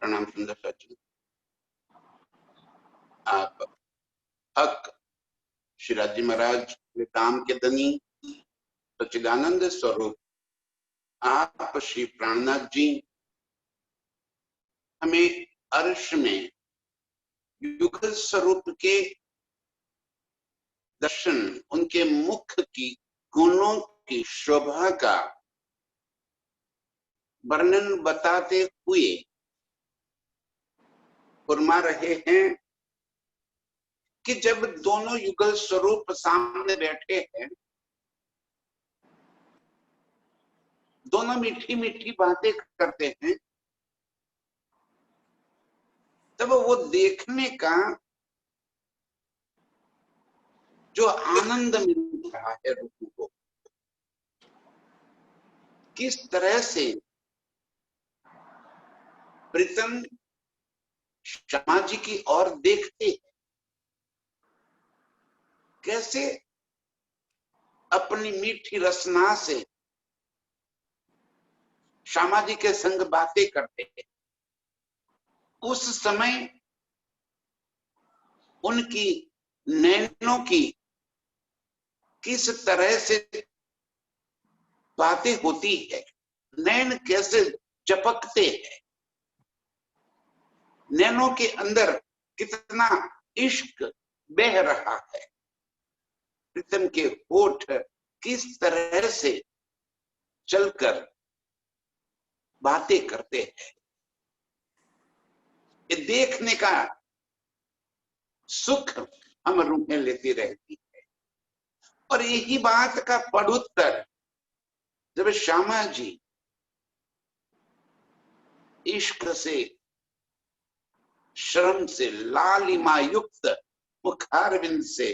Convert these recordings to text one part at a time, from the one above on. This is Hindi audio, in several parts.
प्रणाम सुंदर सचिन। आप हक शिराजी महाराज विकाम के धनी सच्चिदानंद स्वरूप आप श्री प्राणनाथ जी हमें अर्श में युगल स्वरूप के दर्शन, उनके मुख की गुणों की शोभा का वर्णन बताते हुए फरमा रहे हैं कि जब दोनों युगल स्वरूप सामने बैठे हैं, दोनों मीठी मीठी बातें करते हैं, तब वो देखने का जो आनंद मिल रहा है रूप को, किस तरह से प्रीतम श्यामा जी की ओर देखते हैं, कैसे अपनी मीठी रसना से श्यामा जी के संग बातें करते हैं। उस समय उनकी नैनों की किस तरह से बातें होती है, नैन कैसे चपकते हैं, नैनों के अंदर कितना इश्क बह रहा है, प्रीतम के होठ किस तरह से चलकर बातें करते हैं, ये देखने का सुख हम रूहें लेती रहती है। और यही बात का पड़ुत्तर जब श्यामा जी इश्क से, श्रम से, लालिमा युक्त मुखारविंद से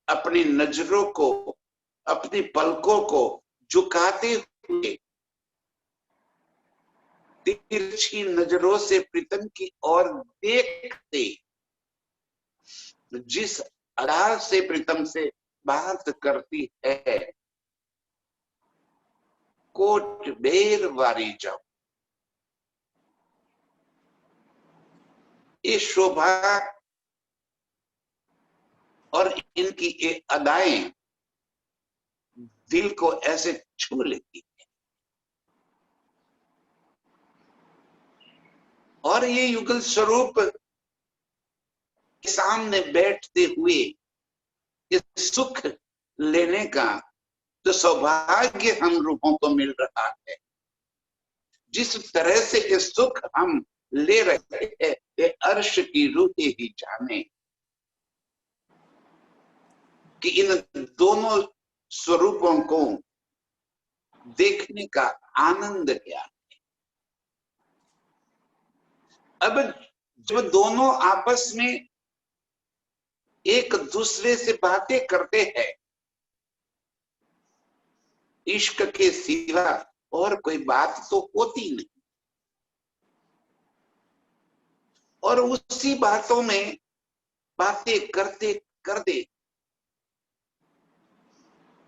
अपनी नजरों को, अपनी पलकों को झुकाते हुए तिरछी नजरों से प्रीतम की ओर देखते, जिस अदा से प्रीतम से बात करती है, कोट बेर वारी जाओ, ये शोभा और इनकी ये अदाएं दिल को ऐसे छू लेती है। और ये युगल स्वरूप के सामने बैठते हुए इस सुख लेने का जो सौभाग्य हम रूहों को मिल रहा है, जिस तरह से ये सुख हम ले रहे हैं, ये अर्श की रूहें ही जाने कि इन दोनों स्वरूपों को देखने का आनंद क्या है। अब जब दोनों आपस में एक दूसरे से बातें करते हैं, इश्क के सिवा और कोई बात तो होती नहीं, और उसी बातों में बातें करते करते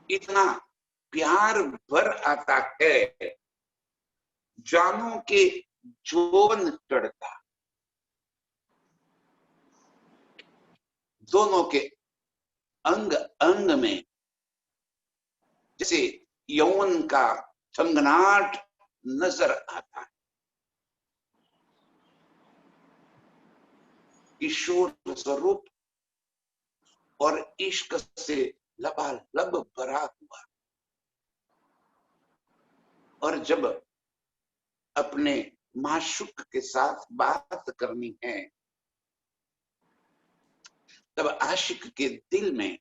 इतना प्यार भर आता है, जानों के जोन चढ़ता, दोनों के अंग अंग में जैसे यौवन का थंगनाट नजर आता है। किशोर स्वरूप और इश्क से लबालब भरा हुआ, और जब अपने माशूक के साथ बात करनी है, तब आशिक के दिल में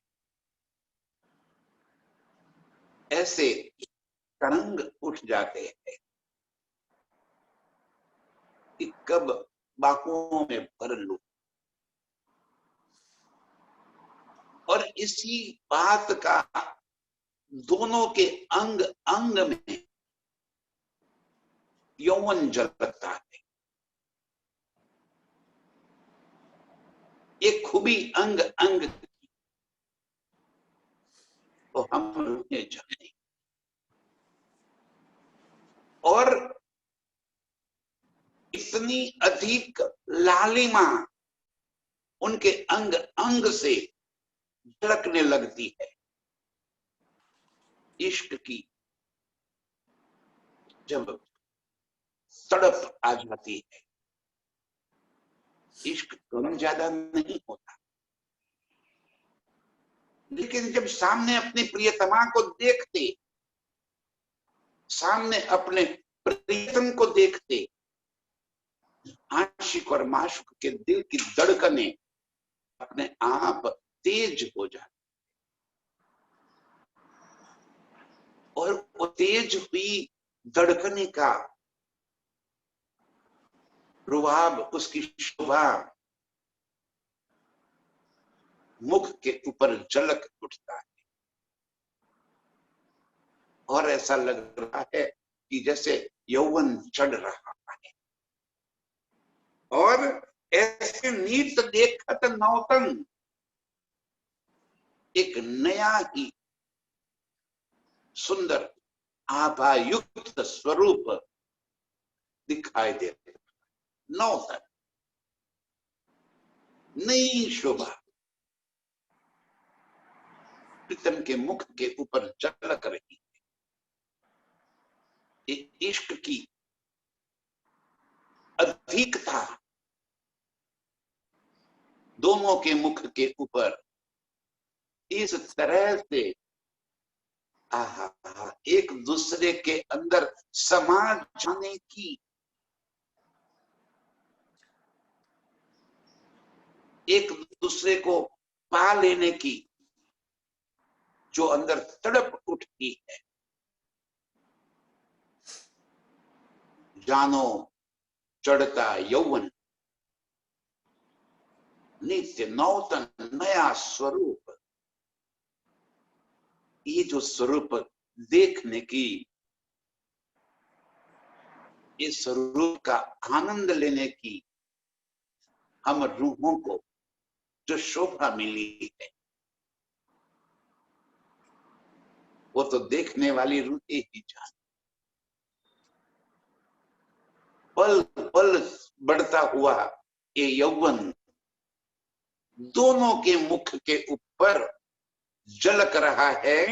ऐसे तरंग उठ जाते हैं कि कब बाहों में भर लूं। और इसी बात का दोनों के अंग अंग में यौवन जलता है। ये खूबी अंग अंग तो हम जाने। और इतनी अधिक लालिमा उनके अंग अंग से झलकने लगती है। इश्क की जब तड़प आ जाती है, इश्क कम ज्यादा नहीं होता, लेकिन जब सामने अपनी प्रियतमा को देखते, सामने अपने प्रियतम को देखते, आशिक और माशूक के दिल की धड़कने अपने आप तेज हो जाती, और वो तेज हुई धड़कने का रुआब, उसकी शोभा मुख के ऊपर झलक उठता है, और ऐसा लग रहा है कि जैसे यौवन चढ़ रहा है। और ऐसे नीत देखत नौतन, एक नया ही सुंदर आभायुक्त स्वरूप दिखाई देता है। नौतन, नई शोभा प्रीतम के मुख के ऊपर झलक रही है। इश्क की अधिकता दोनों के मुख के ऊपर इस तरह से एक दूसरे के अंदर समा जाने की, एक दूसरे को पा लेने की जो अंदर तड़प उठती है, जानो चढ़ता यौवन, नित्य नौतन नया स्वरूप, ये जो स्वरूप देखने की, इस स्वरूप का आनंद लेने की हम रूहों को जो शोभा मिली है, वो तो देखने वाली रूहें ही जान। पल पल बढ़ता हुआ ये यौवन दोनों के मुख के ऊपर झलक रहा है।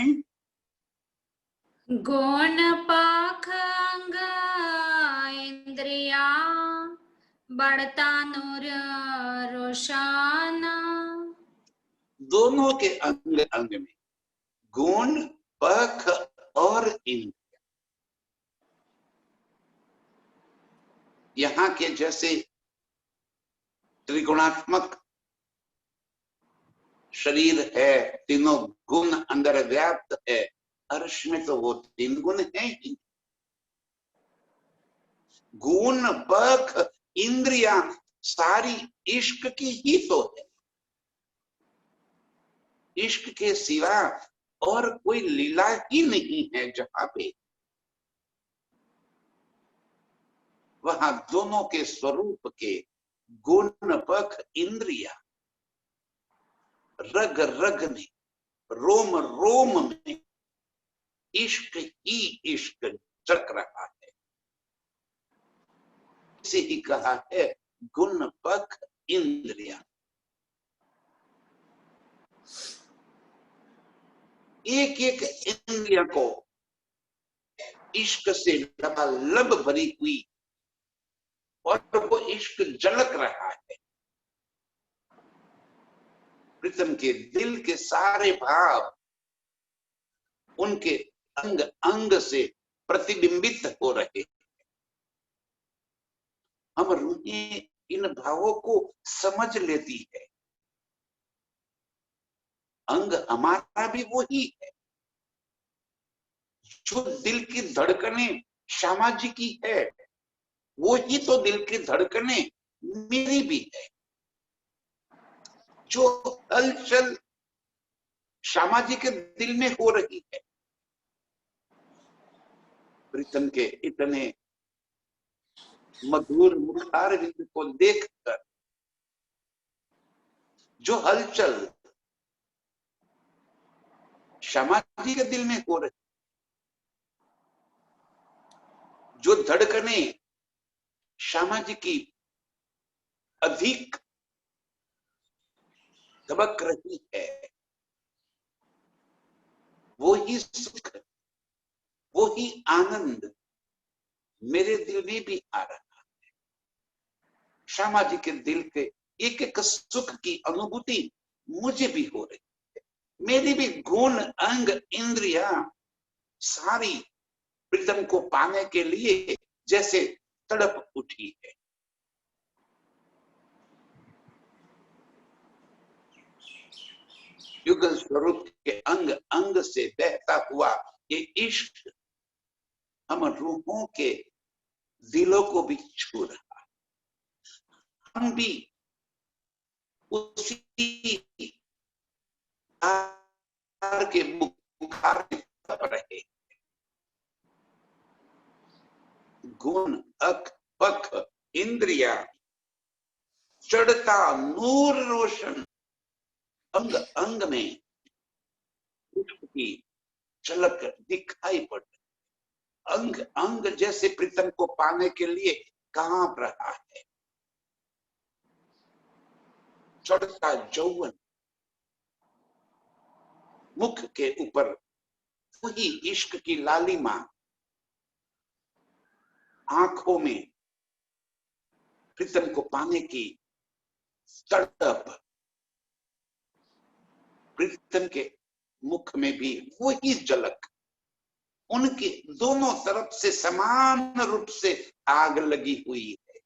गौण पाख अंग इंद्रिया बढ़ता नूर रोशाना, दोनों के अंग अंग में गुण, पख और इंद्रिय, यहाँ के जैसे त्रिगुणात्मक शरीर है, तीनों गुण अंदर व्याप्त है, अर्श में तो वो तीन गुण है ही। गुण, पख, इंद्रिया सारी इश्क की ही तो है। इश्क के सिवा और कोई लीला ही नहीं है जहां पे, वहां दोनों के स्वरूप के गुण, पख, इंद्रिया रग रग में, रोम रोम में इश्क ही इश्क चक रहा है। इसे ही कहा है गुण, पख, इंद्रिया। एक एक इंद्रिया को इश्क से लबालब भरी हुई, और वो इश्क झलक रहा है। प्रीतम के दिल के सारे भाव उनके अंग अंग से प्रतिबिंबित हो रहे। हम रूहें इन भावों को समझ लेती है। अंग हमारा भी वही है, जो दिल की धड़कने श्यामा जी की है, वो ही तो दिल की धड़कने मेरी भी है। जो हलचल श्यामा जी के दिल में हो रही है, प्रीतम के इतने मधुर मुखार विंद को देखकर जो हलचल श्यामा जी के दिल में हो रही, जो धड़कने श्यामा जी की अधिक दबक रही है, वो ही सुख, वो ही आनंद मेरे दिल में भी आ रहा है। श्यामा जी के दिल के एक एक सुख की अनुभूति मुझे भी हो रही है। मेरी भी गुण अंग इंद्रिया सारी प्रीतम को पाने के लिए जैसे तड़प उठी है। युगल स्वरूप के अंग अंग से बहता हुआ ये इश्क हम रूहों के दिलों को भी छू रहा है। हम भी उसी के बुखार में तप रहे। गुण अख पख इंद्रिया चढ़ता नूर रोशन अंग अंग में इश्क की झलक दिखाई पड़, अंग अंग जैसे प्रीतम को पाने के लिए कांप रहा है। चढ़ता यौवन मुख के ऊपर वही इश्क की लालिमा, आंखों में प्रीतम को पाने की तड़प, प्रीतम के मुख में भी वही झलक, उनके दोनों तरफ से समान रूप से आग लगी हुई है।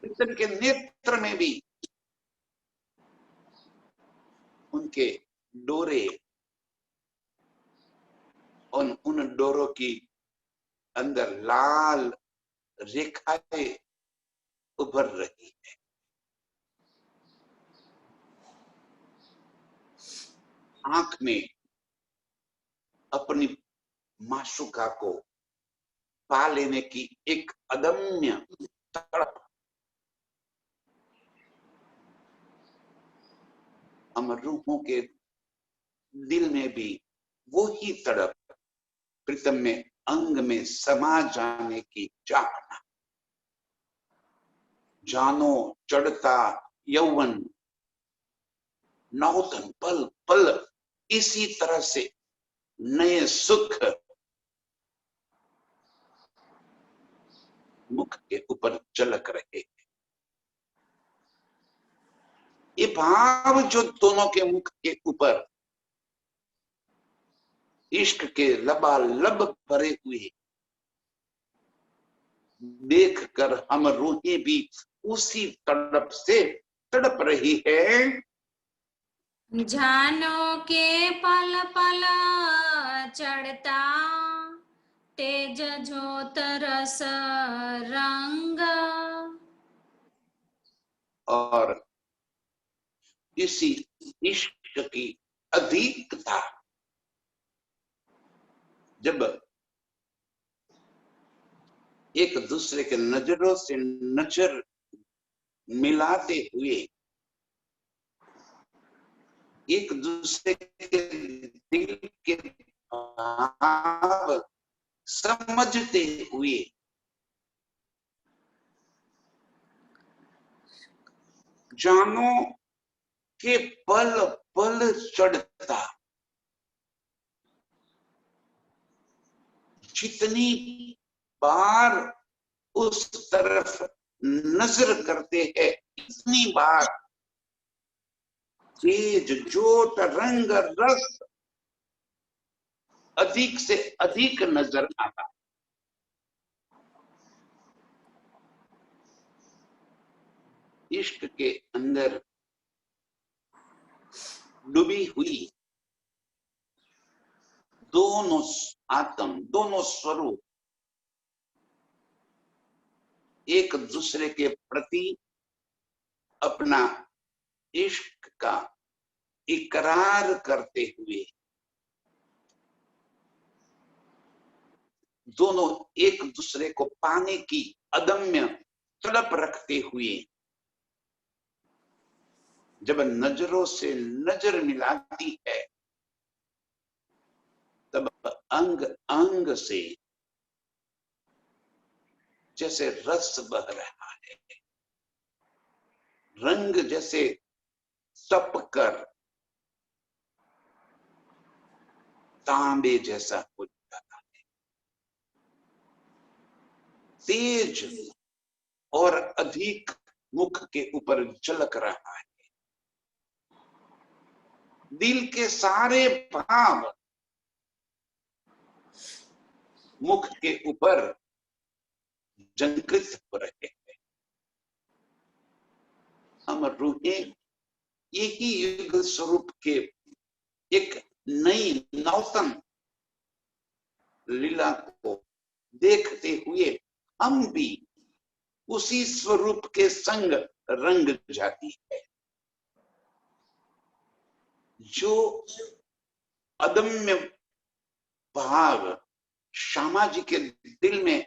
प्रीतम के नेत्र में भी उनके डोरे और उन डोरों की अंदर लाल रेखाएं उभर रही है। आंख में अपनी माशूका को पा लेने की एक अदम्य तड़प हम रूहों के दिल में भी वो ही तड़प, प्रीतम में अंग में समा जाने की चाहना। जानो चढ़ता यौवन नौतन पल पल इसी तरह से नए सुख मुख के ऊपर झलक रहे। ये भाव जो दोनों के मुख के ऊपर इश्क के लबालब भरे हुए देख कर हम रूहें भी उसी तड़प से तड़प रही है। जानो के पल पल चढ़ता तेज ज्योत रस रंग, और इसी इश्क की अधिकता जब एक दूसरे के नजरों से नजर मिलाते हुए एक दूसरे के दिल के भाव समझते हुए जानो के पल पल चढ़ता, जितनी बार उस तरफ नजर करते हैं इतनी बार तेज ज्योत रंग रस अधिक से अधिक नजर आता। इश्क के अंदर डूबी हुई दोनों आत्म, दोनों स्वरूप एक दूसरे के प्रति अपना इश्क का इकरार करते हुए, दोनों एक दूसरे को पाने की अदम्य तड़प रखते हुए जब नजरों से नजर मिलाती है तब अंग अंग से जैसे रस बह रहा है, रंग जैसे तप कर तांबे जैसा हो जाता है, तेज और अधिक मुख के ऊपर झलक रहा है। दिल के सारे भाव मुख के ऊपर जंकृत हो रहे हैं। हम रूहें यही युग स्वरूप के एक नई नौतन लीला को देखते हुए हम भी उसी स्वरूप के संग रंग जाती है। जो अदम्य भाव श्यामा जी के दिल में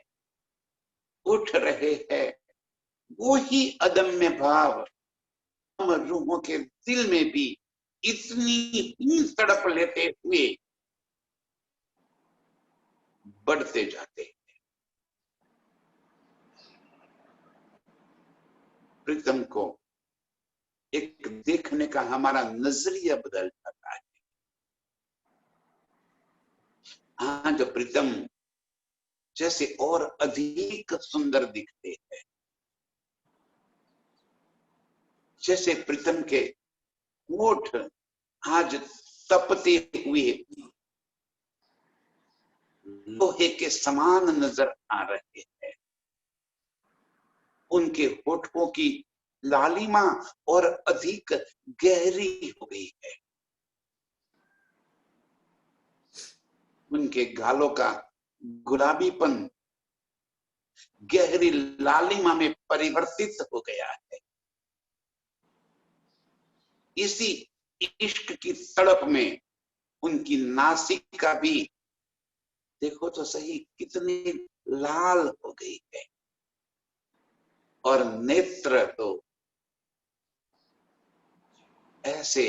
उठ रहे हैं, वो ही अदम्य भाव हम रूहों के दिल में भी इतनी ही तड़प लेते हुए बढ़ते जाते हैं। प्रीतम को एक देखने का हमारा नजरिया बदल जाता है। आज प्रीतम जैसे और अधिक सुंदर दिखते हैं, जैसे प्रीतम के होठ आज तपते हुए लोहे के समान नजर आ रहे हैं। उनके होठों की लालिमा और अधिक गहरी हो गई है। उनके गालों का गुलाबीपन गहरी लालिमा में परिवर्तित हो गया है। इसी इश्क की तड़प में उनकी नासिका भी देखो तो सही कितनी लाल हो गई है, और नेत्र तो ऐसे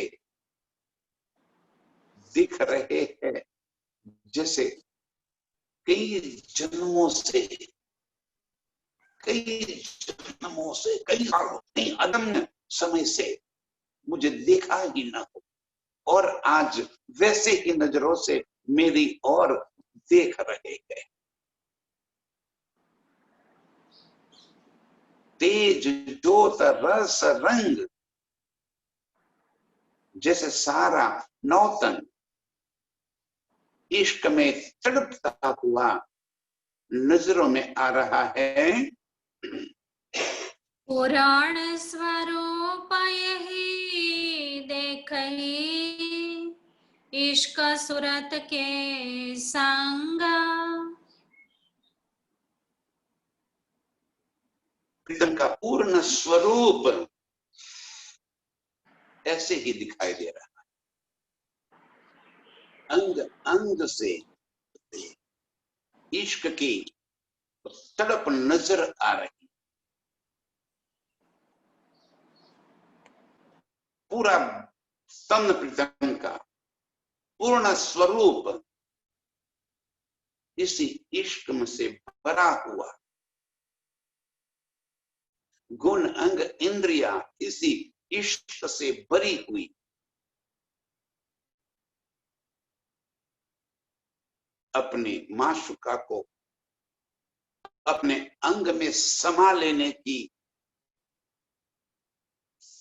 दिख रहे हैं जैसे कई जन्मों से कई सालों कई अदम्य समय से मुझे देखा ही ना हो, और आज वैसे ही नजरों से मेरी ओर देख रहे हैं। तेज ज्योत रस रंग जैसे सारा नौतन इश्क में तड़पता हुआ नजरों में आ रहा है। पुराण स्वरूप यही देखही, इश्क सुरत के संग। प्रीतम का पूर्ण स्वरूप ऐसे ही दिखाई दे रहा है। अंग अंग से इश्क की तड़प नजर आ रही। पूरा स्तन प्रीतम का पूर्ण स्वरूप इसी इश्क में से भरा हुआ, गुण अंग इंद्रिया इसी इश्क से भरी हुई। अपनी माशुका को अपने अंग में समा लेने की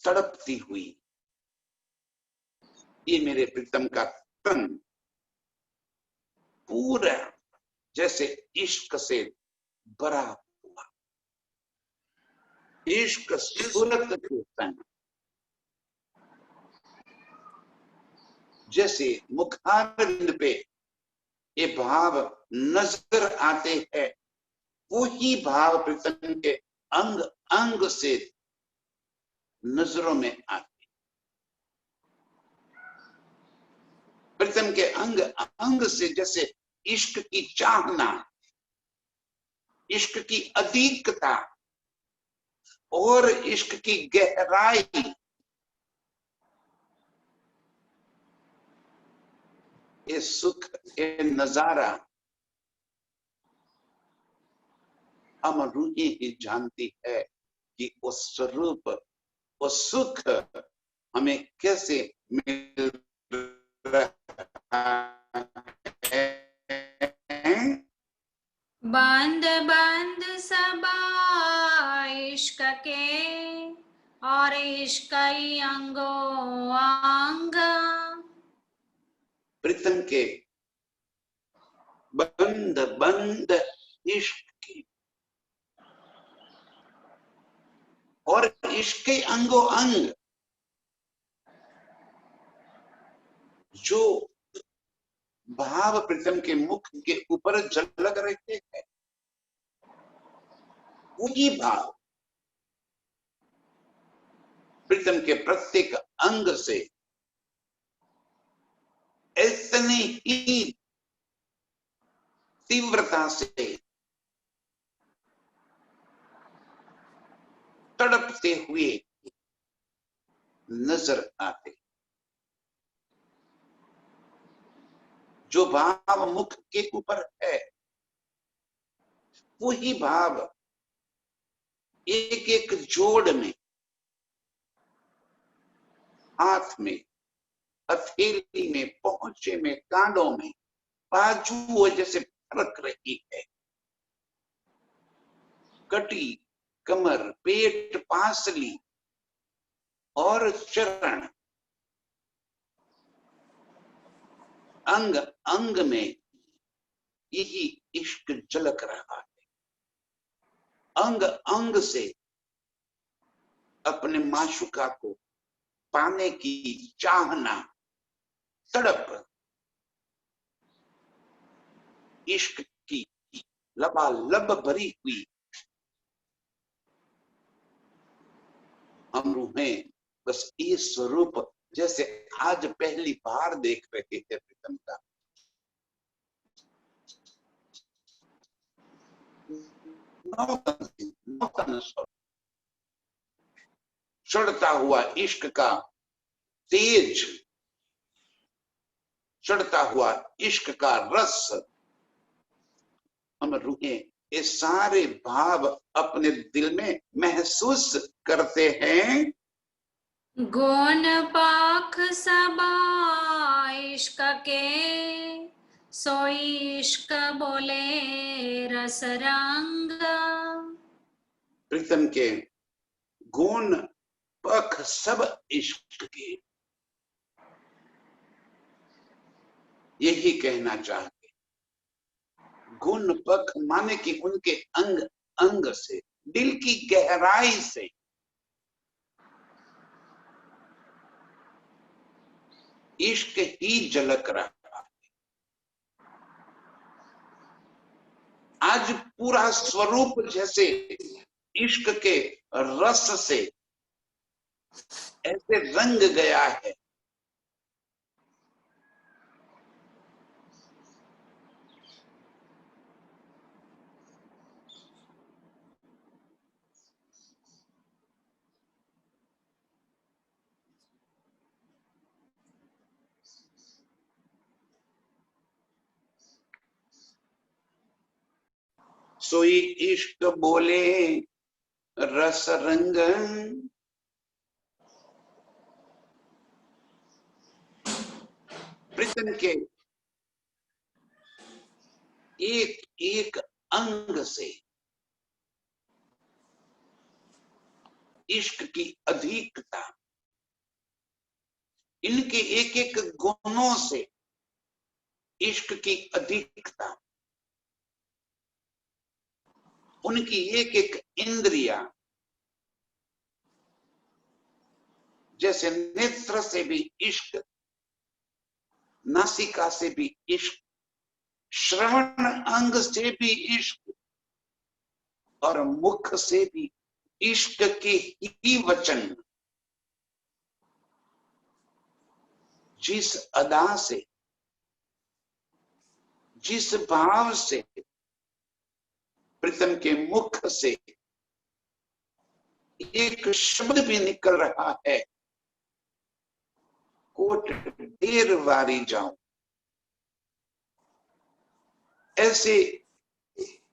तड़पती हुई ये मेरे प्रीतम का तन पूरा जैसे इश्क से भरा हुआ। इश्क सूरत के तन जैसे मुखारविंद पे ये भाव नजर आते हैं, वो ही भाव प्रीतम के अंग अंग से नजरों में आते। प्रीतम के अंग अंग से जैसे इश्क की चाहना, इश्क की अधिकता और इश्क की गहराई ये सुख, ये नजारा अमर रूही ही जानती है कि वो स्वरूप, वो सुख हमें कैसे मिल रहा है। बंद बंद सबा इश्क के और इश्क ही अंगो अंग। प्रीतम के बंद बंद इश्क की और इश्क के अंगो अंग, जो भाव प्रीतम के मुख के ऊपर झलक रहे हैं, वही भाव प्रीतम के प्रत्येक अंग से इतनी ही तीव्रता से तड़पते हुए नजर आते। जो भाव मुख के ऊपर है, वही भाव एक एक जोड़ में, हाथ में, हथेली में, पहुंचे में, कांडों में, बाजू जैसे फरक रही है। कटी, कमर, पेट, पासली और चरण, अंग अंग में यही इश्क झलक रहा है। अंग अंग से अपने माशुका को पाने की चाहना, तड़प, इश्क की लबालब भरी हुई हम रूहें बस ये स्वरूप जैसे आज पहली बार देख रहे थे प्रीतम का, नौतन चढ़ता हुआ इश्क का तेज, चढ़ता हुआ इश्क का रस, हम रूहें ये सारे भाव अपने दिल में महसूस करते हैं। गुण पाख सबा इश्क के सोई इश्क बोले रस रंग। प्रीतम के गुण पख सब इश्क के, यही कहना चाहते। गुण पख माने कि उनके अंग अंग से, दिल की गहराई से इश्क ही झलक रहा है। आज पूरा स्वरूप जैसे इश्क के रस से ऐसे रंग गया है। सोई इश्क बोले रस रंग, प्रीतम के एक एक अंग से इश्क की अधिकता, इनके एक एक गुणों से इश्क की अधिकता, उनकी एक एक इंद्रिया, जैसे नेत्र से भी इश्क, नासिका से भी इश्क, श्रवण अंग से भी इश्क और मुख से भी इश्क के ही वचन, जिस अदा से, जिस भाव से प्रीतम के मुख से एक शब्द भी निकल रहा है, कोट ढेर वारी जाऊं, ऐसे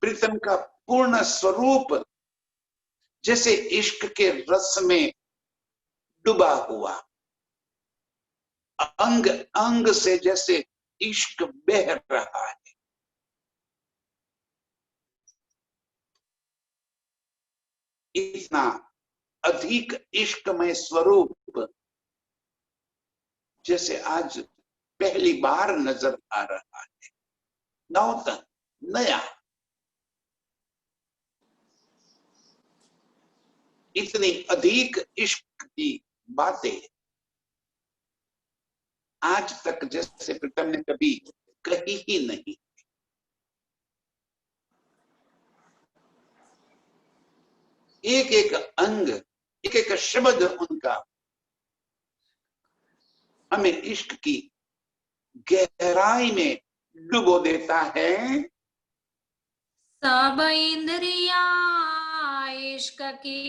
प्रीतम का पूर्ण स्वरूप जैसे इश्क के रस में डूबा हुआ, अंग अंग से जैसे इश्क बह रहा है। इतना अधिक इश्कमय स्वरूप जैसे आज पहली बार नजर आ रहा है, नौतन नया। इतनी अधिक इश्क की बातें आज तक जैसे प्रीतम ने कभी कही ही नहीं। एक एक अंग, एक एक शब्द उनका हमें इश्क की गहराई में डुबो देता है। सब इंद्रिया इश्क की,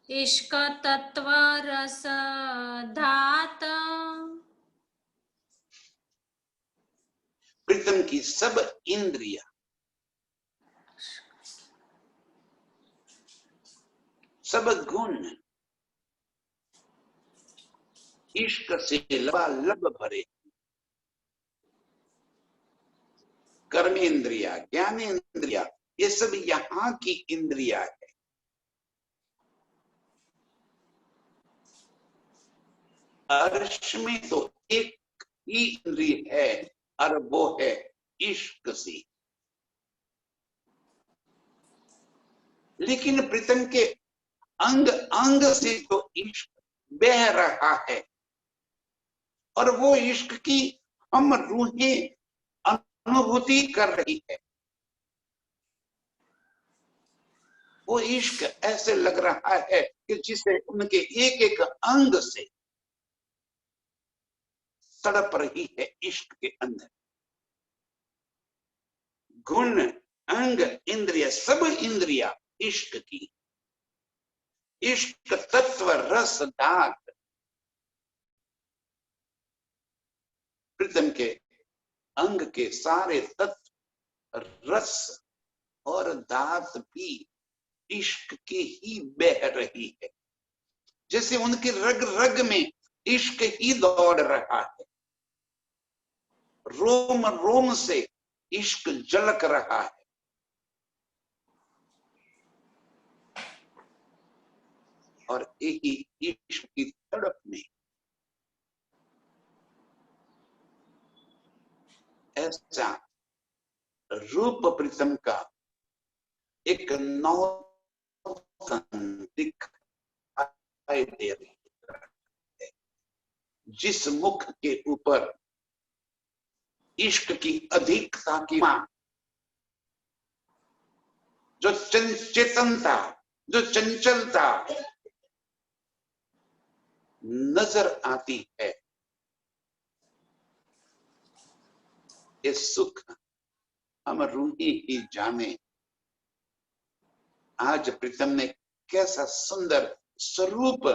इश्क तत्व रस धात। प्रीतम की सब इंद्रिया, सब गुण इश्क से लबालब भरे। कर्मेंद्रिया, ज्ञानेंद्रिया, ये सब यहाँ की इंद्रिया है। अर्श में तो एक ही इंद्रिय है और वो है इश्क से। लेकिन प्रीतम के अंग अंग से जो इश्क बह रहा है और वो इश्क की हम रूहें अनुभूति कर रही है, वो इश्क ऐसे लग रहा है कि जिसे उनके एक एक अंग से तड़प रही है इश्क के अंदर। गुण, अंग, इंद्रिय, सब इंद्रिया इश्क की, इश्क तत्व रस दात। प्रीतम के अंग के सारे तत्व, रस और दात भी इश्क की ही बह रही है। जैसे उनके रग रग में इश्क ही दौड़ रहा है, रोम रोम से इश्क झलक रहा है। और यही इश्क की तड़प में ऐसा रूप प्रीतम का एक नौतन दिखाई दे रही है, जिस मुख के ऊपर इश्क की अधिकता की मां, जो चेतनता, जो चंचलता नजर आती है, ये सुख हम रूही ही जाने। आज प्रीतम ने कैसा सुंदर स्वरूप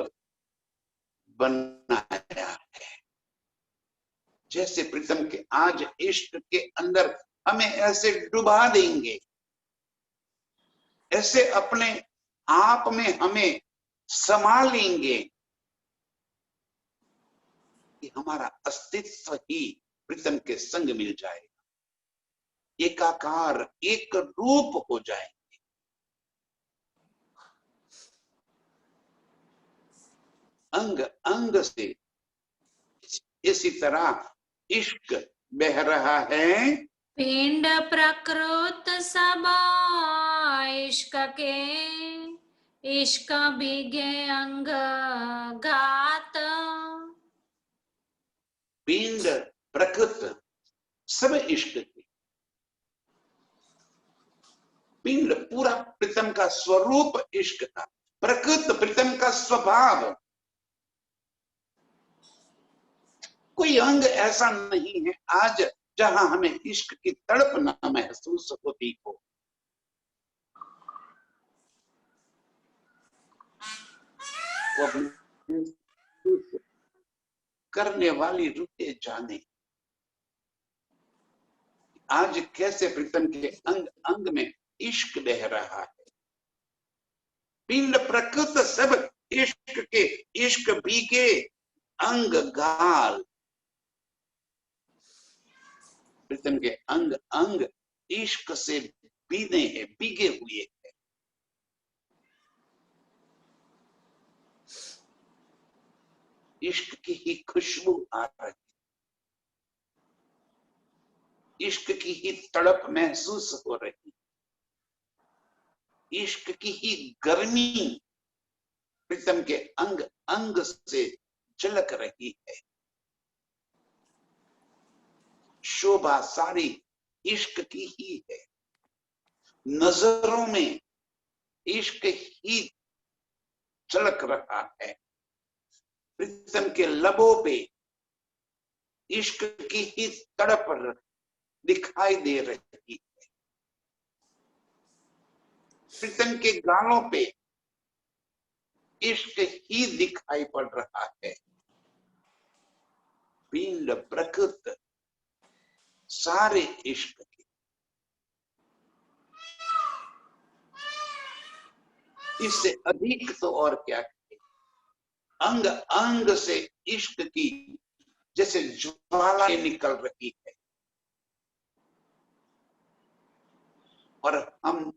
बनाया है। जैसे प्रीतम के आज इश्क के अंदर हमें ऐसे डुबा देंगे, ऐसे अपने आप में हमें समा लेंगे कि हमारा अस्तित्व ही प्रीतम के संग मिल जाएगा, एकाकार एक रूप हो जाएंगे। अंग अंग से इसी तरह इश्क बह रहा है। पिंड प्रकृत सब इश्क के, इश्क बिगे अंग घात। पिंड प्रकृत सब इश्क के, पिंड पूरा प्रीतम का स्वरूप इश्क था, प्रकृत प्रीतम का स्वभाव। कोई अंग ऐसा नहीं है आज जहां हमें इश्क की तड़प न महसूस होती हो। वो महसूस करने वाली रूहें जाने, आज कैसे प्रीतम के अंग अंग में इश्क बह रहा है। पिंड प्रकृत सब इश्क के, इश्क भीगे अंग गाल। प्रीतम के अंग अंग इश्क से भीगे हैं, भीगे हुए हैं। इश्क की ही खुशबू आ रही, इश्क की ही तड़प महसूस हो रही, इश्क की ही गर्मी प्रीतम के अंग अंग से झलक रही है। शोभा सारी इश्क की ही है, नजरों में इश्क ही झलक रहा है। प्रीतम के लबों पे इश्क की ही तड़प दिखाई दे रही है। प्रीतम के गालों पे इश्क ही दिखाई पड़ रहा है। पिंड प्रकृत सारे इश्क के, इससे अधिक तो और क्या कहे। अंग अंग से इश्क की जैसे ज्वाला निकल रही है, और हम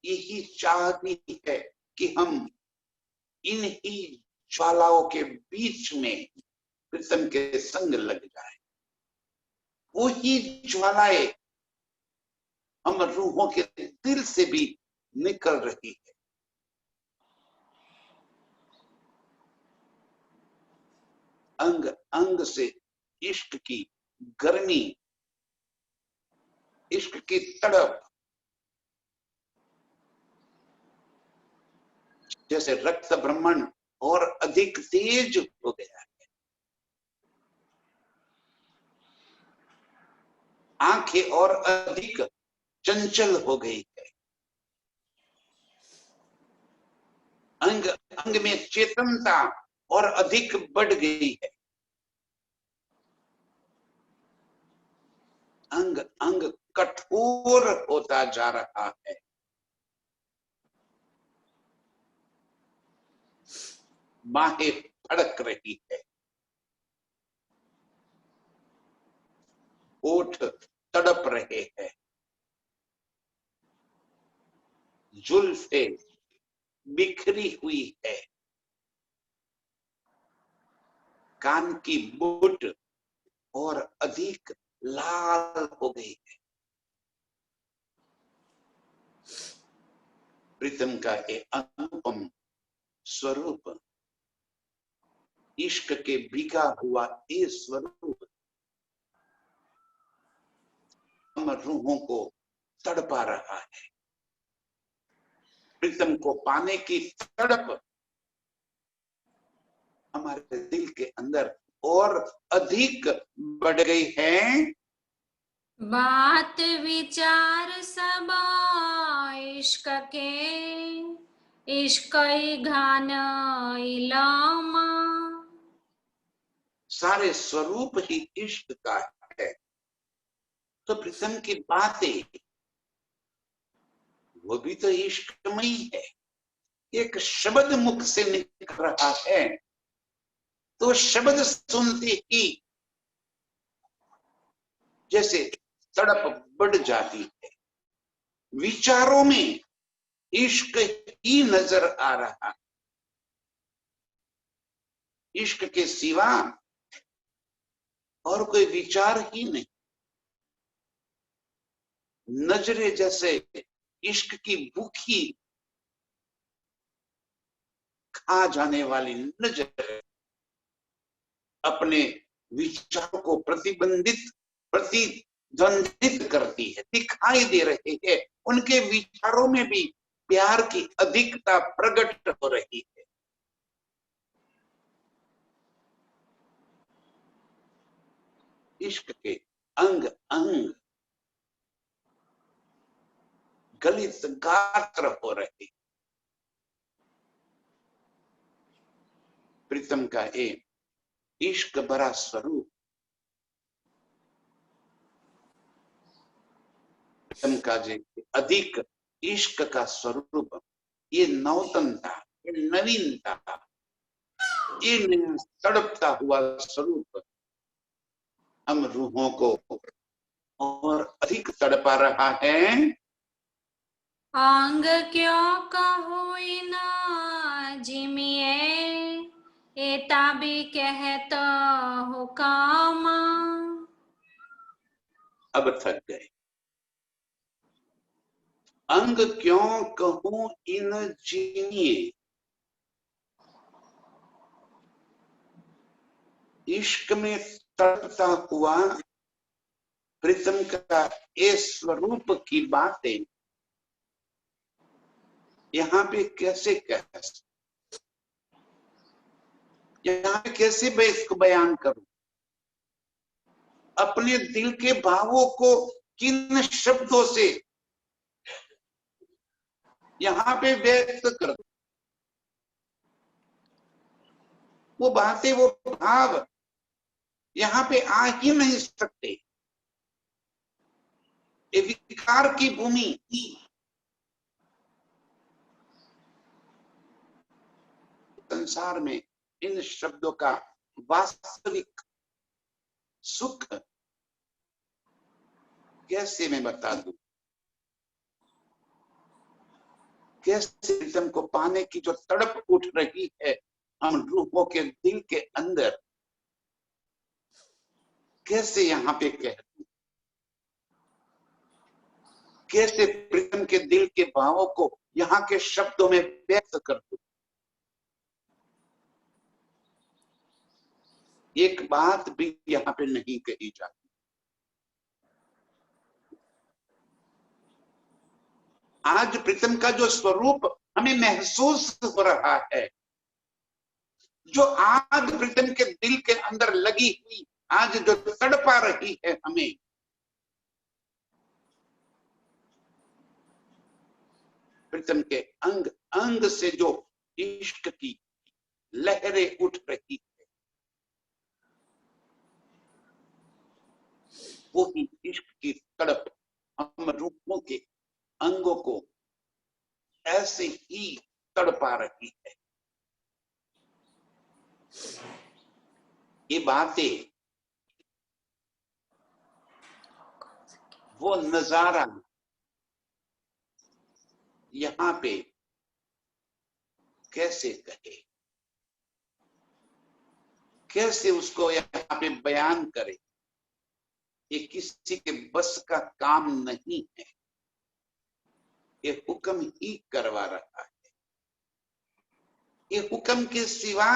यही चाहती है कि हम इन ही ज्वालाओं के बीच में प्रीतम के संग लग जाए। वही ज्वालाएं हम रूहों के दिल से भी निकल रही है। अंग अंग से इश्क की गर्मी, इश्क की तड़प जैसे रक्त ब्रह्मण और अधिक तेज हो गया है। आंखें और अधिक चंचल हो गई है। अंग अंग में चेतनता और अधिक बढ़ गई है। अंग अंग कठोर होता जा रहा है। बाहें फड़क रही है, होठ तड़प रहे हैं, जुल्फे बिखरी हुई है, कान की बुट और अधिक लाल हो गई है। प्रीतम का एक अनुपम स्वरूप, इश्क के भीगा हुआ ये स्वरूप हम रूहों को तड़पा रहा है। प्रीतम को पाने की तड़प हमारे दिल के अंदर और अधिक बढ़ गई है। बात विचार सब इश्क के, इश्क घान इलामा। सारे स्वरूप ही इश्क का है। तो प्रीतम की बातें वो भी तो इश्कमयी है। एक शब्द मुख से निकल रहा है तो शब्द सुनते ही जैसे तड़प बढ़ जाती है। विचारों में इश्क ही नजर आ रहा है। इश्क के सिवा और कोई विचार ही नहीं। नजरें जैसे इश्क की भूखी खा जाने वाली नजर अपने विचारों को प्रतिद्वंदित करती है, दिखाई दे रही है। उनके विचारों में भी प्यार की अधिकता प्रकट हो रही है। इश्क के अंग अंग गलित गात्र हो रहे। प्रीतम का एक इश्क भरा स्वरूप प्रीतम का जो अधिक इश्क का स्वरूप, ये नौतनता, ये नवीनता, ये तड़पता हुआ स्वरूप हम रूहों को और अधिक तड़पा रहा है। अंग क्यों कहो ना जिमिए, एता भी कहता हो काम। अब थक गए। अंग क्यों कहूं इन जिमिए, इश्क में तड़पता हुआ प्रीतम का ये स्वरूप की बातें यहाँ पे कैसे कह, यहाँ पे कैसे मैं इसको बयान करूं? अपने दिल के भावों को किन शब्दों से यहाँ पे व्यक्त कर दूं? वो बातें, वो भाव यहाँ पे आ ही नहीं सकते। ये विकार की भूमि, संसार में इन शब्दों का वास्तविक सुख कैसे मैं बता दूं? कैसे प्रीतम को पाने की जो तड़प उठ रही है हम रूहों के दिल के अंदर, कैसे यहाँ पे कह दूं? कैसे प्रीतम के दिल के भावों को यहाँ के शब्दों में व्यक्त कर दूं? एक बात भी यहाँ पे नहीं कही जाती। आज प्रीतम का जो स्वरूप हमें महसूस हो रहा है, जो आग प्रीतम के दिल के अंदर लगी हुई आज जो तड़पा रही है हमें, प्रीतम के अंग अंग से जो इश्क की लहरें उठ रही है, वो ही इश्क की तड़प हम रूपों के अंगों को ऐसे ही तड़पा रही है। ये बातें, वो नजारा यहाँ पे कैसे कहे, कैसे उसको यहाँ पे बयान करे? ये किसी के बस का काम नहीं है। ये हुक्म ही करवा रहा है। ये हुक्म के सिवा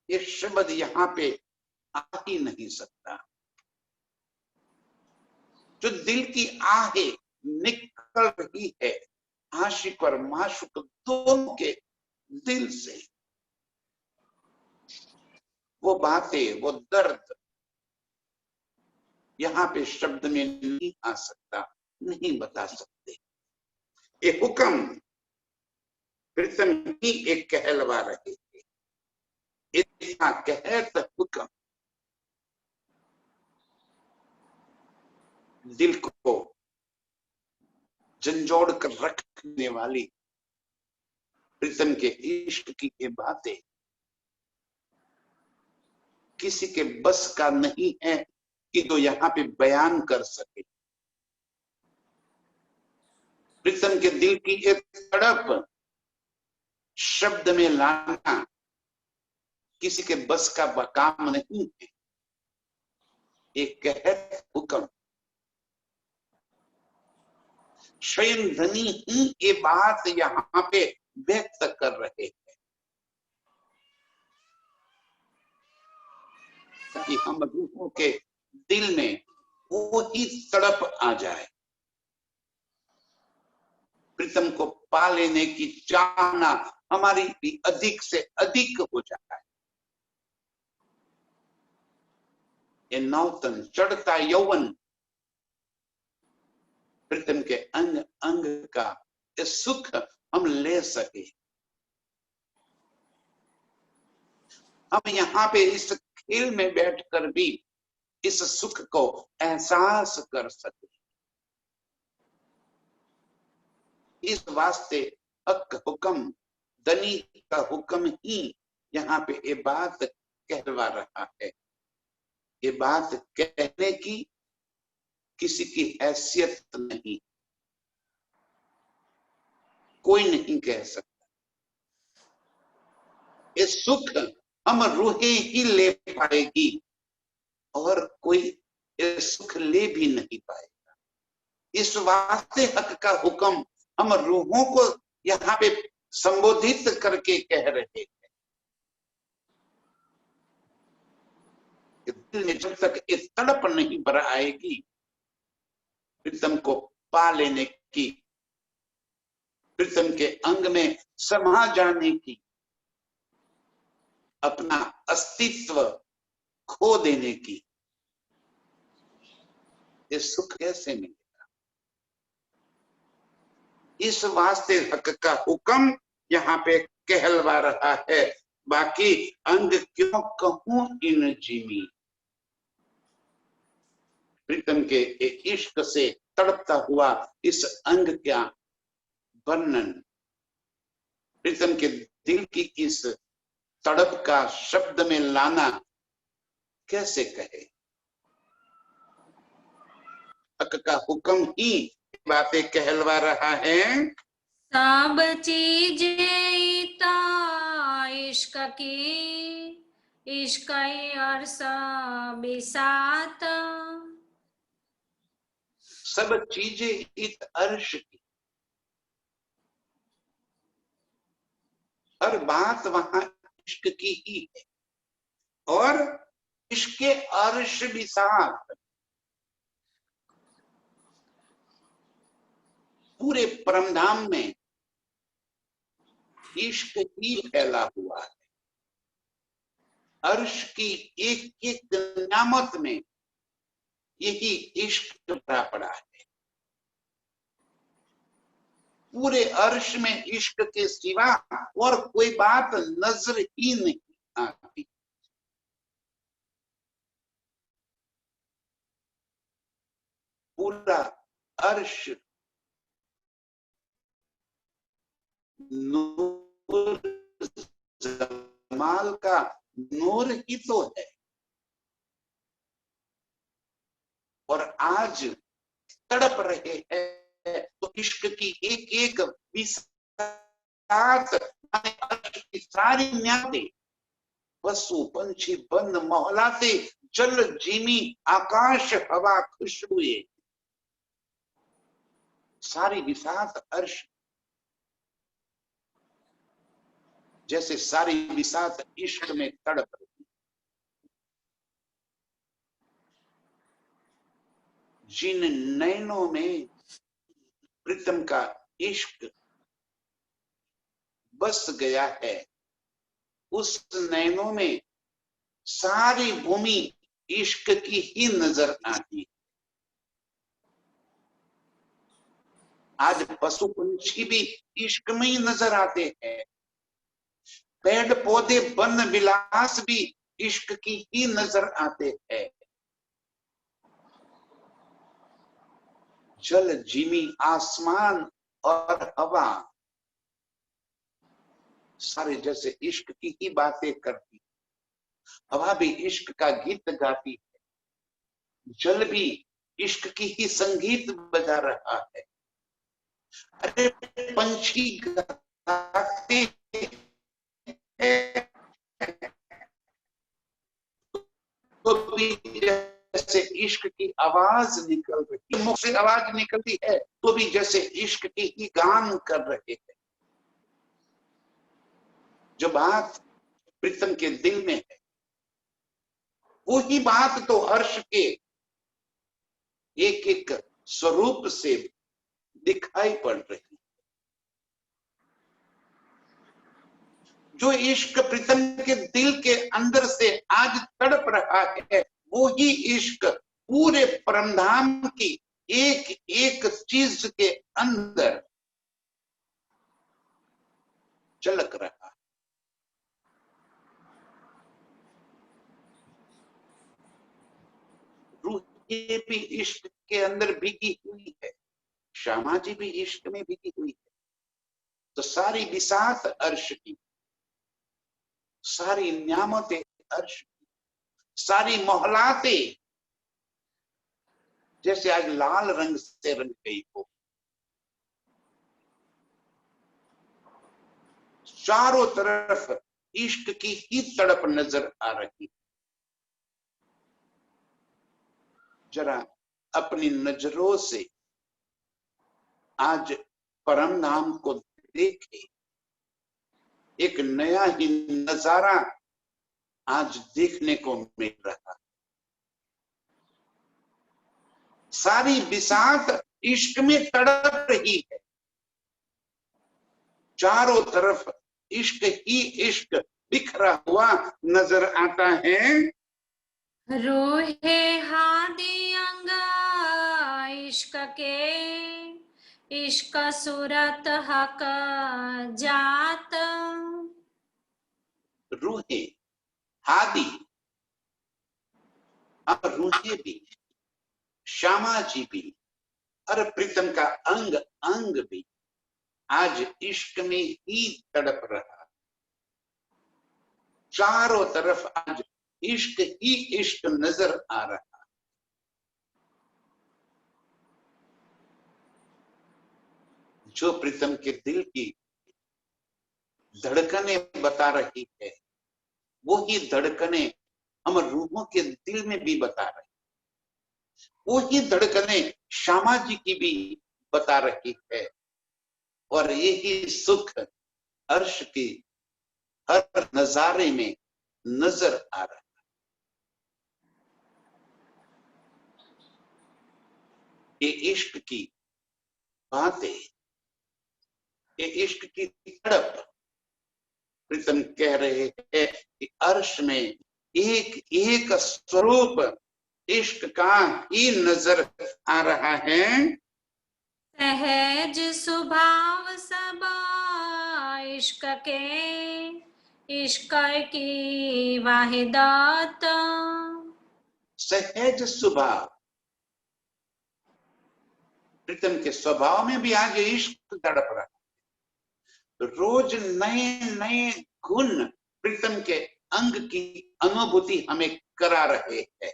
ये शब्द यहाँ पे आ ही नहीं सकता। जो दिल की आहें निकल रही है आशिक और माशूक दोनों के दिल से, वो बातें, वो दर्द यहाँ पे शब्द में नहीं आ सकता, नहीं बता सकते। ये हुक्म प्रीतम ही एक कहलवा रहे थे। इतना कहत हुक्म दिल को झंझोड़ कर रखने वाली प्रीतम के इश्क की ये बातें किसी के बस का नहीं है कि जो यहाँ पे बयान कर सके। प्रीतम के दिल की एक तड़प शब्द में लाना किसी के बस का काम नहीं है। एक कहत हुक्म स्वयं धनी ही ये बात यहाँ पे व्यक्त कर रहे हैं ताकि हम रूहों के दिल में वो ही तड़प आ जाए, प्रीतम को पा लेने की चाहना हमारी भी अधिक से अधिक हो जाए। ये नौतन चढ़ता यौवन प्रीतम के अंग अंग का इस सुख हम ले सके। हम यहाँ पे इस खेल में बैठकर भी इस सुख को एहसास कर सके। इस वास्ते हक हुक्म दनी का हुक्म ही यहाँ पे ये बात कहलवा रहा है। ये बात कहने की किसी की हैसियत नहीं, कोई नहीं कह सकता। ये सुख हम रूहें ही ले पाएगी और कोई ये सुख ले भी नहीं पाएगा। इस वास्ते हक का हुक्म हम रूहों को यहाँ पे संबोधित करके कह रहे हैं। दिल में जब तक इस तड़प नहीं भर आएगी प्रीतम को पा लेने की, प्रीतम के अंग में समा जाने की, अपना अस्तित्व खो देने की, ये सुख कैसे मिलेगा? इस वास्ते हक का हुक्म यहाँ पे कहलवा रहा है। बाकी अंग क्यों कहूं इन जिमी, प्रीतम के इश्क से तड़पता हुआ इस अंग का वर्णन, प्रीतम के दिल की इस तड़प का शब्द में लाना कैसे कहे? हक का हुक्म ही बातें कहलवा रहा है। सब चीज इश्क की, इश्क और सब साथ, सब चीजें इत अर्श की, हर बात वहां इश्क की ही है और इसके अर्श भी साथ, पूरे परमधाम में इश्क ही फैला हुआ है। अर्श की एक एक नियामत में यही इश्क भरा पड़ा है। पूरे अर्श में इश्क के सिवा और कोई बात नजर ही नहीं आती। पूरा अर्श नूर जमाल का नूर ही तो है। और आज तड़प रहे हैं तो इश्क की एक एक की सारी न्याते, पशु पंछी बंद मोहलाते, जल जीमी आकाश हवा खुशबुए, सारी विसात अर्श, जैसे सारी विसात इश्क में तड़प रही। जिन नैनों में प्रीतम का इश्क बस गया है, उस नैनों में सारी भूमि इश्क की ही नजर आती है। आज पशु पंछी भी इश्क में ही नजर आते हैं, पेड़ पौधे वन विलास भी इश्क की ही नजर आते हैं। जल जीमी आसमान और हवा सारे जैसे इश्क की ही बातें करती, हवा भी इश्क का गीत गाती है, जल भी इश्क की ही संगीत बजा रहा है। अरे पंछी गाते हैं तो भी जैसे इश्क की आवाज निकल रही, मुख से आवाज निकलती है तो भी जैसे इश्क की ही गान कर रहे हैं। जो बात प्रीतम के दिल में है वो ही बात तो अर्श के एक एक स्वरूप से दिखाई पड़ रही। जो इश्क प्रीतम के दिल के अंदर से आज तड़प रहा है, वो ही इश्क पूरे परमधाम की एक एक चीज के अंदर झलक रहा है। रूह भी इश्क के अंदर भीगी हुई है, श्यामा जी भी इश्क में बिकी हुई है। तो सारी बिसात अर्श की, सारी न्यामतें अर्श की, सारी मोहलातें जैसे आज लाल रंग से रंग गई हो। चारों तरफ इश्क की ही तड़प नजर आ रही। जरा अपनी नजरों से आज परम धाम को देखे, एक नया ही नजारा आज देखने को मिल रहा। सारी बिसात इश्क में तड़प रही है, चारों तरफ इश्क ही इश्क बिखरा हुआ नजर आता है। रोहे हादी अंग इश्क के, इश्क सूरत हक जात। रूहे हादी, अब रूहे भी, श्यामा जी भी, और प्रीतम का अंग अंग भी आज इश्क में ही तड़प रहा। चारों तरफ आज इश्क ही इश्क नजर आ रहा। जो प्रीतम के दिल की धड़कनें बता रही है, वो ही धड़कनें हम रूहों के दिल में भी बता रही, वो ही धड़कनें श्यामा जी की भी बता रही है। और यही सुख अर्श की हर नजारे में नजर आ रहा। ये इश्क की बातें, ये इश्क की तड़प, प्रीतम कह रहे हैं कि अर्श में एक एक स्वरूप इश्क का ही नजर आ रहा है। सहज स्वभाव सब इश्क के, इश्क की वाहिदात। सहज स्वभाव, प्रीतम के स्वभाव में भी आज इश्क तड़प रहा है। रोज नए नए गुण प्रीतम के अंग की अनुभूति हमें करा रहे हैं,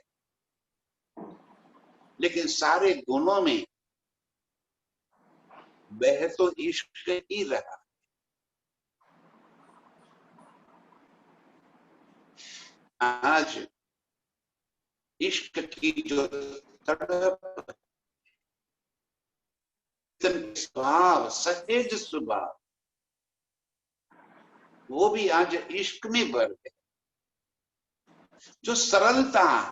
लेकिन सारे गुणों में वह तो इश्क ही रहा। आज इश्क की जो तड़प, स्वभाव, सहज स्वभाव, वो भी आज इश्क में भर गए। जो सरलता,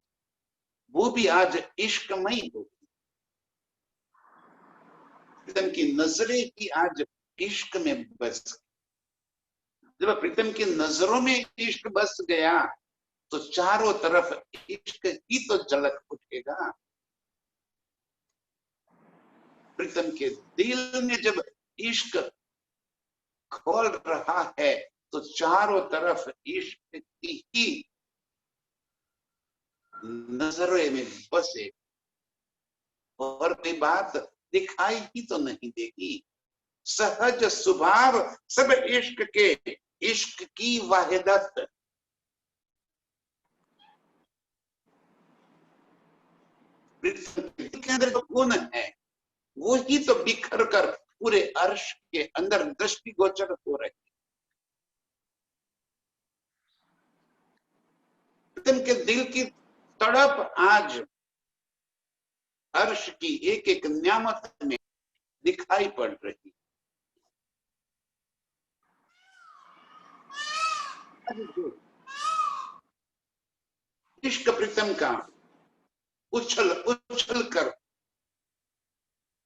वो भी आज इश्कमय हो गई। प्रीतम की नजरें ही आज इश्क में बस गई। जब प्रीतम की नजरों में इश्क बस गया तो चारों तरफ इश्क ही तो झलक उठेगा। प्रीतम के दिल में जब इश्क खोल रहा है तो चारों तरफ इश्क की ही नजरों में बसे, और कोई बात दिखाई ही तो नहीं देगी। सहज स्वभाव सब इश्क के, इश्क की वाहिदत। के अंदर जो गुण है वो ही तो बिखर कर पूरे अर्श के अंदर दृष्टिगोचर हो रहे। के दिल की तड़प आज अर्श की एक एक न्यामत में दिखाई पड़ रही। इश्क प्रीतम का उछल उछल कर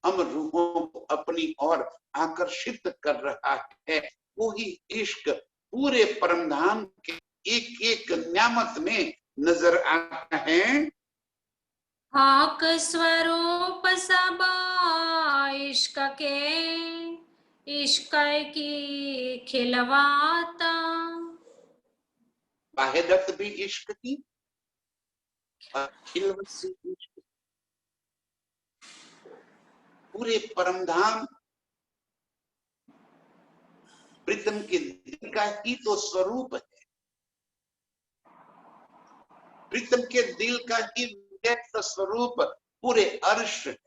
हम रूहों को अपनी ओर आकर्षित कर रहा है। वो ही इश्क पूरे परमधाम के एक एक न्यामत में नजर आता है। हक स्वरूप सब इश्क के, इश्क की खिलवात। वाहिदत भी इश्क की और खिलवत भी इश्क। पूरे परमधाम प्रीतम के दिल का ही तो स्वरूप है। प्रीतम के दिल का ही व्यक्त स्वरूप पूरे अर्श है।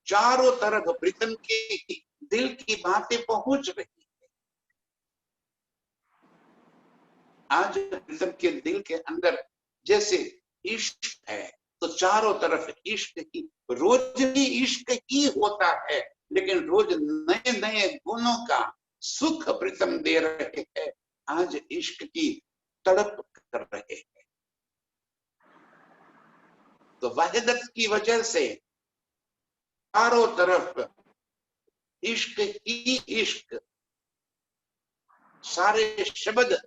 चारों तरफ प्रीतम के दिल की बातें पहुंच रही है। आज प्रीतम के दिल के अंदर जैसे इश्क है तो चारों तरफ इश्क ही, रोज भी इश्क ही होता है, लेकिन रोज नए नए गुणों का सुख प्रीतम दे रहे हैं। आज इश्क की तड़प कर रहे हैं। तो वहदत की वजह से चारों तरफ इश्क ही इश्क, सारे शब्द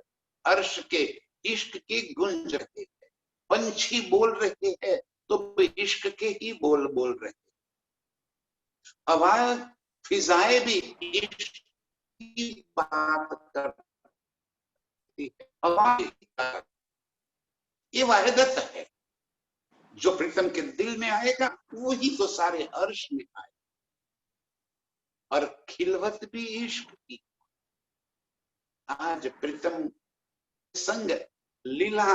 अर्श के इश्क की गूंज रहे हैं। पंछी बोल रहे हैं तो इश्क के ही बोल बोल रहे हैं। आवाज फिजाएं भी इश्क की बात करती है। आवाज ये वहदत है। जो प्रीतम के दिल में आएगा वही तो सारे अर्श में आएगा। और खिलवत भी इश्क की। आज प्रीतम संग लीला,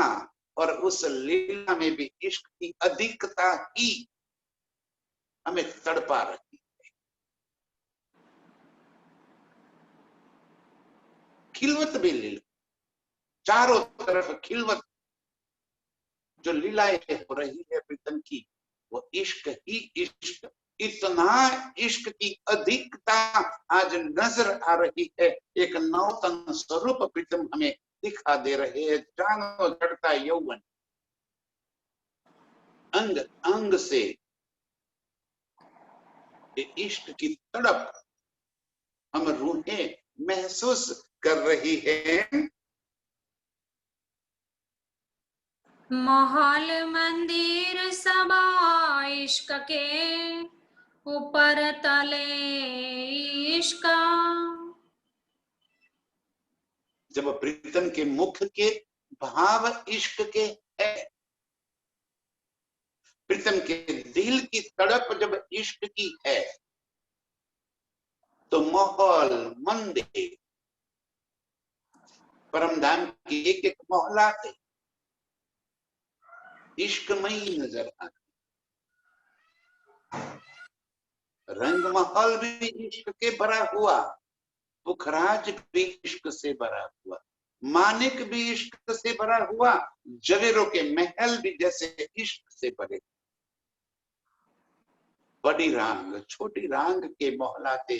और उस लीला में भी इश्क की अधिकता ही हमें तड़पा रही है। खिलवत भी लीला, चारों तरफ खिलवत, जो लीलाएं हो रही है प्रीतम की, वो इश्क ही इश्क। इतना इश्क की अधिकता आज नजर आ रही है। एक नौतन स्वरूप प्रीतम हमें दिखा दे रहे हैं। जानो चढ़ता यौवन, अंग अंग से इश्क की तड़प हम रूहें महसूस कर रही है। महल मंदिर सबा इश्क के, ऊपर तले इश्क। जब प्रीतम के मुख के भाव इश्क के है, प्रीतम के दिल की तड़प जब इश्क की है, तो माहौल मंदिर परमधाम की एक एक मोहल्ला थे इश्कमयी नजर आती। रंग महल भी इश्क के भरा हुआ, पुखराज भी इश्क से भरा हुआ, मानिक भी इश्क से भरा हुआ, जवेरों के महल भी जैसे इश्क से भरे। बड़ी रांग छोटी रांग के मोहलाते,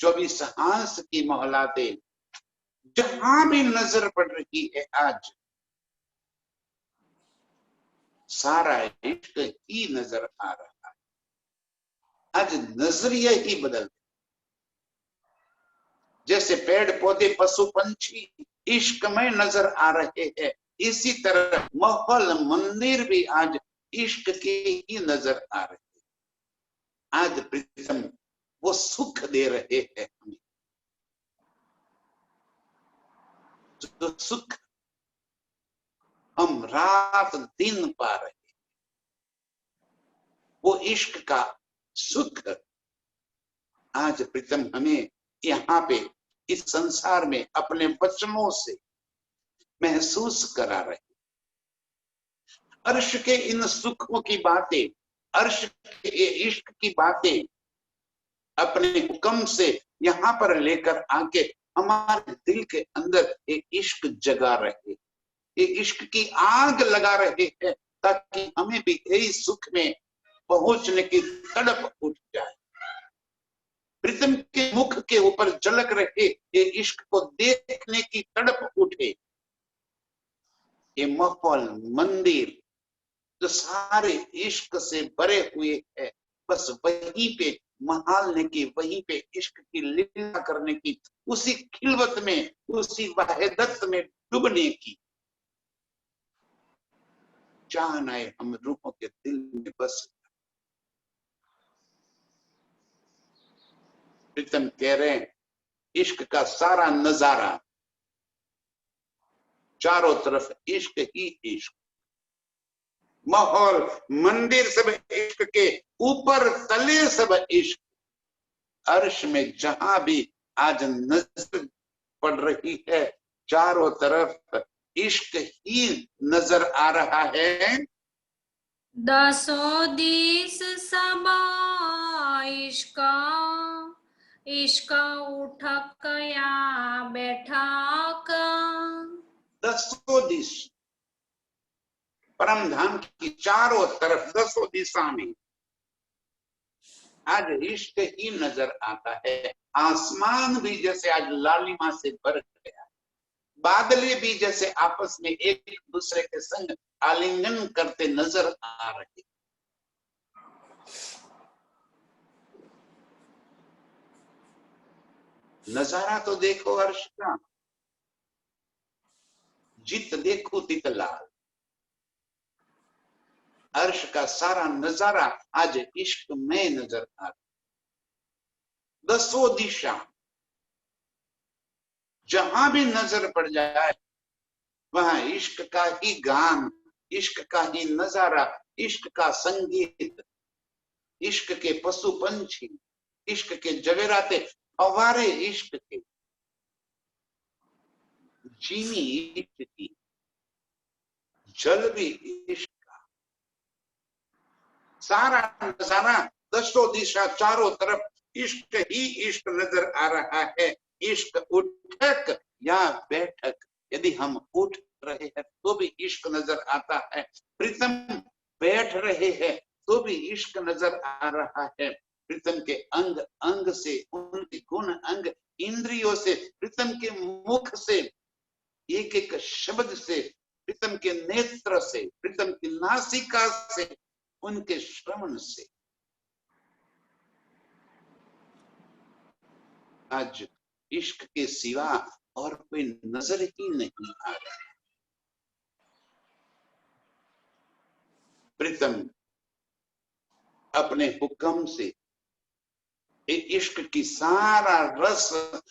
24 हांस की मोहलाते, जहां भी नजर पड़ रही है आज सारा इश्क ही नजर आ रहा है। आज नजरिया ही बदल, जैसे पेड़ पौधे पशु पंछी इश्क में नजर आ रहे हैं, इसी तरह महल मंदिर भी आज इश्क के ही नजर आ रहे हैं। आज प्रीतम वो सुख दे रहे हैं हमें, जो सुख हम रात दिन पा रहे हैं, वो इश्क का सुख आज प्रीतम हमें यहाँ पे इस संसार में अपने वचनों से महसूस करा रहे। अर्श के इन सुखों की बातें, अर्श के इश्क की बातें अपने हुक्म से यहाँ पर लेकर आके हमारे दिल के अंदर एक इश्क जगा रहे, एक इश्क की आग लगा रहे हैं, ताकि हमें भी यही सुख में पहुंचने की तड़प उठ जाए। प्रीतम के मुख के ऊपर झलक रहे ये इश्क को देखने की तड़प उठे। ये महल मंदिर जो सारे इश्क से भरे हुए है, बस वहीं पे महालने की, वहीं पे इश्क की लीला करने की, उसी खिलवत में, उसी वहदत में डूबने की चाहना है हम रूहों के दिल में बस। प्रीतम कह रहे हैं इश्क का सारा नजारा, चारों तरफ इश्क ही इश्क। माहौल, मंदिर सब इश्क के, ऊपर तले सब इश्क। अर्श में जहां भी आज नजर पड़ रही है, चारों तरफ इश्क ही नजर आ रहा है। दसों दिस सब इश्का, इश्का उठक या बैठक। दसों दिश, परम धाम की चारों तरफ, दसों दिशा में आज इश्क ही नजर आता है। आसमान भी जैसे आज लालिमा से भर गया, बादले भी जैसे आपस में एक दूसरे के संग आलिंगन करते नजर आ रहे। नजारा तो देखो अर्श का, जित देखो तित लाल। अर्श का सारा नजारा आज इश्क में नजर आ रहा। दसों दिशा, जहां भी नजर पड़ जाए वहां इश्क का ही गान, इश्क का ही नजारा, इश्क का संगीत, इश्क के पशु पंछी, इश्क के जवेराते फव्वारे, इश्क के चीनी इश्क की, जल भी इश्क का। सारा नजारा, दसों दिशा, चारों तरफ इश्क ही इश्क नजर आ रहा है। इश्क उठक या बैठक, यदि हम उठ रहे हैं तो भी इश्क नजर आता है, प्रीतम बैठ रहे हैं तो भी इश्क नजर आ रहा है। प्रीतम के अंग अंग से, उनके गुण अंग इंद्रियों से, प्रीतम के मुख से, एक एक शब्द से, प्रीतम के नेत्र से, प्रीतम की नासिका से, उनके श्रवण से आज इश्क के सिवा और कोई नजर ही नहीं आ रहा। प्रीतम अपने हुक्म से इश्क की सारा रस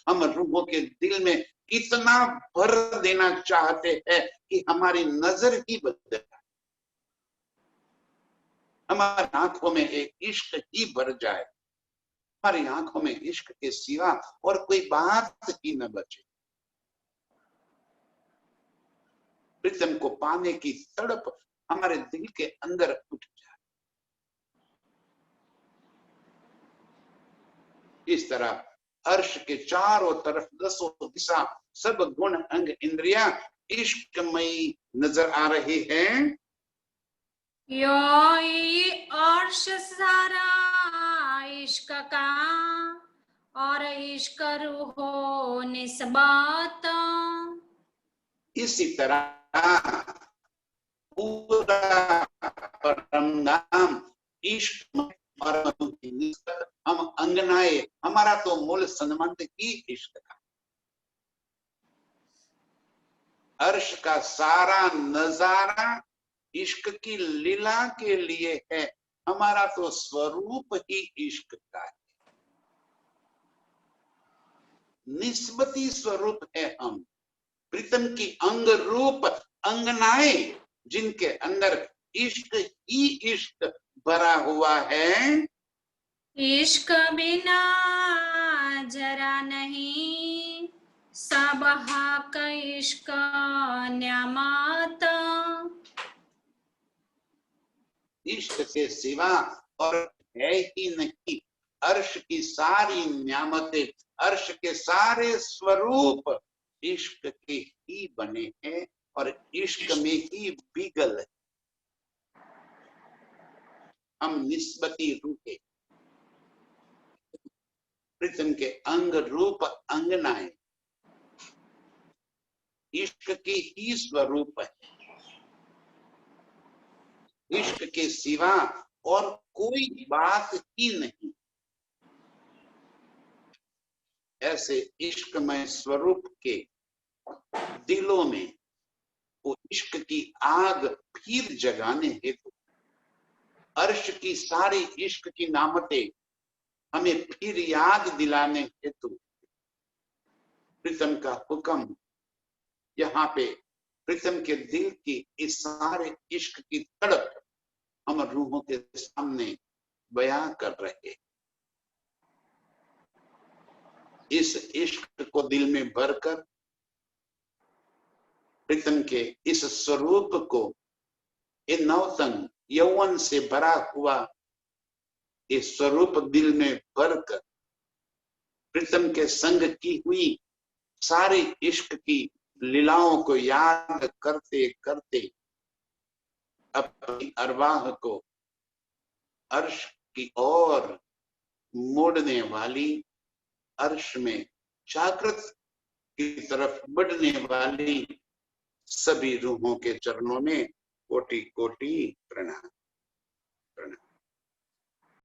हम रूहों के दिल में इतना भर देना चाहते हैं कि हमारी नजर ही बदल जाए, हमारी आंखों में एक इश्क ही भर जाए, हमारी आंखों में इश्क के सिवा और कोई बात ही न बचे। प्रीतम को पाने की तड़प हमारे दिल के अंदर उठ जाए। इस तरह अर्श के चारों तरफ, दसों दिशा, सब गुण अंग इंद्रिया इश्कमयी नजर आ रही हैं। यो अर्श सारा इश्क का, और इश्क रूहो निस्बत। इसी तरह पूरा परम धाम इश्क और हम अंगनाए, हमारा तो मूल संबंध ही इश्क का। अर्श का सारा नजारा इश्क की लीला के लिए है, हमारा तो स्वरूप ही इश्क का है, निस्बती स्वरूप है हम। प्रीतम की अंग रूप अंगनाए, जिनके अंदर इश्क ही इश्क भरा हुआ है। इश्क बिना जरा नहीं, सब हक इश्क न्यामत। इश्क के सिवा और है ही नहीं। अर्श की सारी न्यामतें, अर्श के सारे स्वरूप इश्क के ही बने हैं और इश्क में ही बिगल है। हम निस्बती रूपे प्रीतम के अंग रूप अंगनाएं इश्क के ही स्वरूप है, इश्क के सिवा और कोई बात ही नहीं। ऐसे इश्कमय स्वरूप के दिलों में वो इश्क की आग फिर जगाने हेतु, अर्श की सारी इश्क की नामतें हमें फिर याद दिलाने हेतु प्रीतम का हुक्म यहाँ पे प्रीतम के दिल की इस सारे इश्क की तड़प हम रूहों के सामने बयां कर रहे। इस इश्क को दिल में भरकर प्रीतम के इस स्वरूप को, ये नवतन यौवन से भरा हुआ ये स्वरूप दिल में भरकर प्रीतम के संग की हुई सारी इश्क की लीलाओं को याद करते करते अपनी अरवाह को अर्श की ओर मोड़ने वाली, अर्श में जागृत की तरफ बढ़ने वाली सभी रूहों के चरणों में कोटि कोटि प्रणाम।